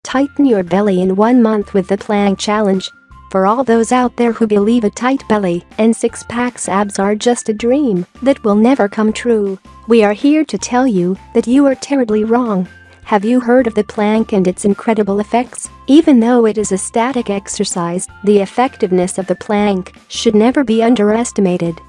Tighten your belly in 1 month with the plank challenge. For all those out there who believe a tight belly and six-pack abs are just a dream that will never come true, we are here to tell you that you are terribly wrong. Have you heard of the plank and its incredible effects? Even though it is a static exercise, the effectiveness of the plank should never be underestimated.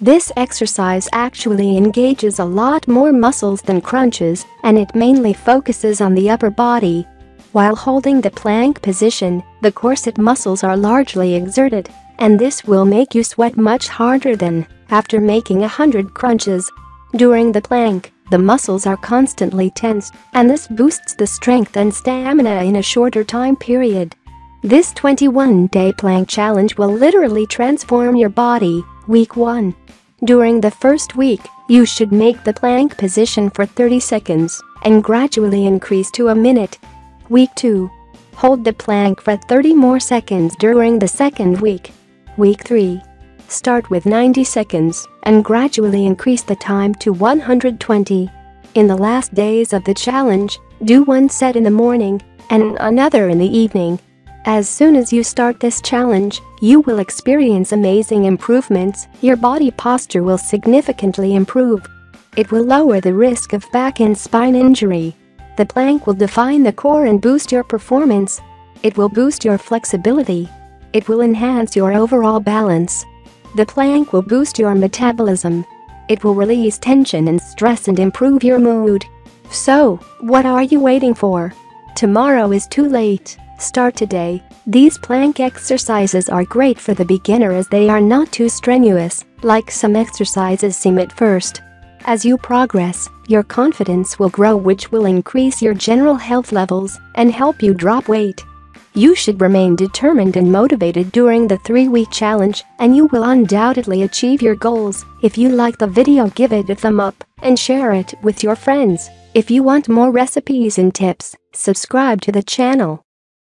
This exercise actually engages a lot more muscles than crunches, and it mainly focuses on the upper body. While holding the plank position, the corset muscles are largely exerted, and this will make you sweat much harder than after making 100 crunches. During the plank, the muscles are constantly tensed, and this boosts the strength and stamina in a shorter time period. This 21-day plank challenge will literally transform your body. Week 1. During the first week, you should make the plank position for 30 seconds and gradually increase to a minute. Week 2. Hold the plank for 30 more seconds during the second week. Week 3. Start with 90 seconds and gradually increase the time to 120. In the last days of the challenge, do one set in the morning and another in the evening. As soon as you start this challenge, you will experience amazing improvements. Your body posture will significantly improve. It will lower the risk of back and spine injury. The plank will define the core and boost your performance. It will boost your flexibility. It will enhance your overall balance. The plank will boost your metabolism. It will release tension and stress and improve your mood. So, what are you waiting for? Tomorrow is too late. Start today. These plank exercises are great for the beginner as they are not too strenuous, like some exercises seem at first. As you progress, your confidence will grow, which will increase your general health levels and help you drop weight. You should remain determined and motivated during the 3-week challenge, and you will undoubtedly achieve your goals. If you like the video, give it a thumb up and share it with your friends. If you want more recipes and tips, subscribe to the channel.